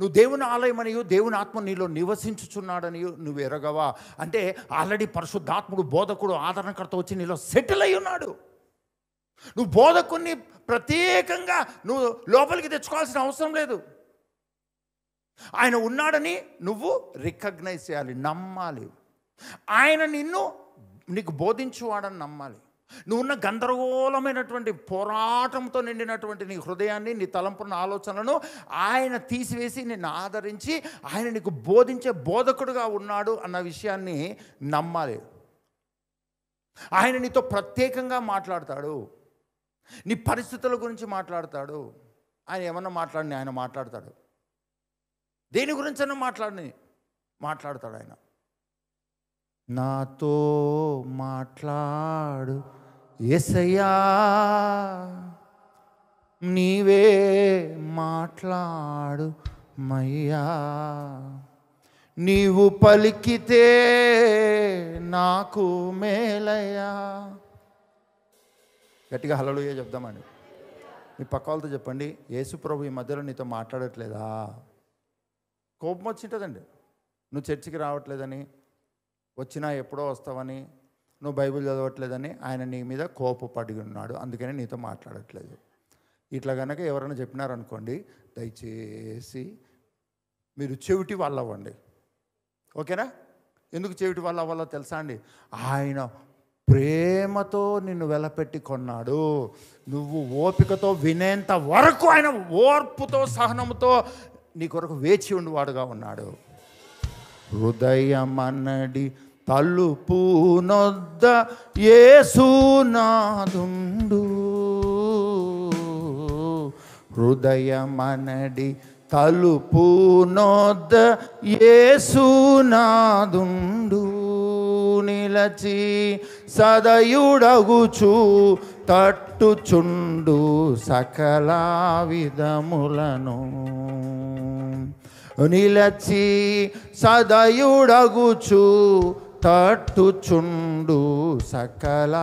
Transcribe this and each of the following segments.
నువ్వు దేవుని ఆలయమనియు దేవుని ఆత్మ నీలో నివసించుచున్నాడని నువ్వు ఎరగవా అంటే ఆల్రెడీ పరిశుద్ధాత్ముడు బోధకుడు ఆదరణకర్త వచ్చి నీలో సెటిల్ అయి ఉన్నాడు. నువ్వు బోధకుని ప్రత్యేకంగా నువ్వు లోపలికి తెచ్చుకోవాల్సిన అవసరం లేదు. ఆయన ఉన్నాడని నువ్వు రికగ్నైజ్ చేయాలి, నమ్మాలి. ఆయన నీకు బోధించువాడని నమ్మాలి. నువ్వున్న గందరగోళమైనటువంటి పోరాటంతో నిండినటువంటి నీ హృదయాన్ని, నీ తలంపున్న ఆలోచనలను ఆయన తీసివేసి నిన్ను ఆదరించి ఆయన నీకు బోధించే బోధకుడుగా ఉన్నాడు అన్న విషయాన్ని నమ్మాలి. ఆయన నీతో ప్రత్యేకంగా మాట్లాడతాడు, నీ పరిస్థితుల గురించి మాట్లాడతాడు. ఆయన ఏమన్నా మాట్లాడిని ఆయన మాట్లాడతాడు, దేని గురించైనా మాట్లాడతాడు ఆయన. నాతో మాట్లాడు యేసయ్యా, నీవే మాట్లాడు మయ్యా, నీవు పలికితే నాకు మేలయ్యా. గట్టిగా హల్లెలూయా చెప్దామండి. మీ పక్క వాళ్ళతో చెప్పండి, యేసు ప్రభు ఈ మధ్యలో నీతో మాట్లాడట్లేదా? కోపం వచ్చింటుందండి, నువ్వు చర్చికి రావట్లేదని, వచ్చినా ఎప్పుడో వస్తావని, నువ్వు బైబిల్ చదవట్లేదని ఆయన నీ మీద కోపపడి ఉన్నాడు, అందుకని నీతో మాట్లాడట్లేదు. ఇట్లా కనుక ఎవరైనా చెప్పినారనుకోండి, దయచేసి మీరు చెవిటి వాళ్ళు అవ్వండి. ఓకేనా? ఎందుకు చెవిటి వాళ్ళు అవ్వాలో తెలుసా అండి? ఆయన ప్రేమతో నిన్ను వెలపెట్టి కొన్నాడు. నువ్వు ఓపికతో వినేంత వరకు ఆయన ఓర్పుతో సహనముతో నీ కొరకు వేచి ఉండివాడుగా ఉన్నాడు. హృదయమన్నడి తలుపు నొద్ద యేసునాదుండు, హృదయమన్నడి తలుపు నొద్ద యేసునాదుండు, నిలచి సదయుడగుచు తట్టుచుండు సకల విధములను, నిలచి సదయుడగుచు తట్టుచుండు సకల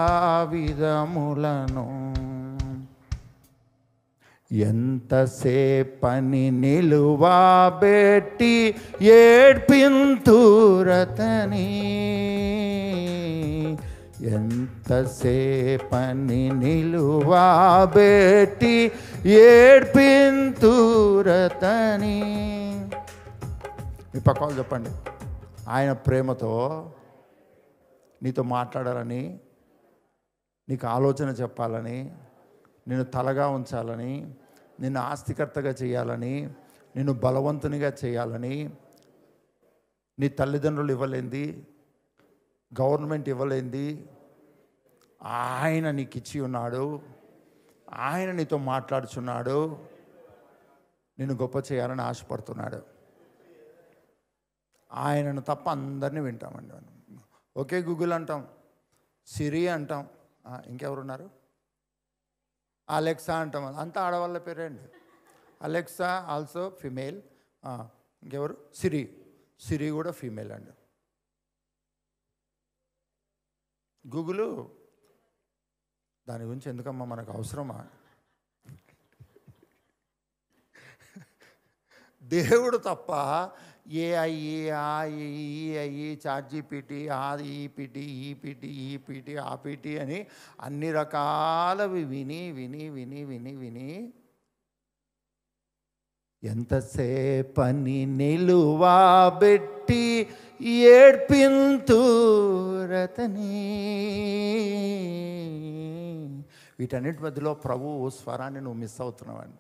విధములను. ఎంతసేపని నిలువబెట్టి ఏడ్పింతురతని, ఎంతసేపని నిలువబెట్టి ఏడ్పింతురతని. మీ పక్క వాళ్ళు చెప్పండి, ఆయన ప్రేమతో నీతో మాట్లాడాలని, నీకు ఆలోచన చెప్పాలని, నిన్ను తలగా ఉంచాలని, నిన్ను ఆస్తికర్తగా చేయాలని, నిన్ను బలవంతునిగా చేయాలని, నీ తల్లిదండ్రులు ఇవ్వలేంది, గవర్నమెంట్ ఇవ్వలేంది ఆయన నీకు ఇచ్చి ఉన్నాడు. ఆయన నీతో మాట్లాడుచున్నాడు, నిన్ను గొప్ప చేయాలని ఆశపడుతున్నాడు. ఆయనను తప్ప అందరినీ వింటామండి. ఓకే గూగుల్ అంటాం, సిరి అంటాం, ఇంకెవరున్నారు, అలెక్సా అంటాం, అంతా ఆడవాళ్ళ పేరే అండి. Alexa also female. ఇంకెవరు, సిరి కూడా ఫీమేల్ అండి. గూగుల్ దాని గురించి ఎందుకమ్మా మనకు అవసరమా? దేవుడు తప్ప ఏఐ, చాట్‌జిపిటి, ఈపిటి, ఆపిటి అని అన్ని రకాలవి విని ఎంతసేపని నిలువబెట్టి ఏడ్పింతురతని. వీటన్నిటి మధ్యలో ప్రభు స్వరాన్ని నువ్వు మిస్ అవుతున్నావండి.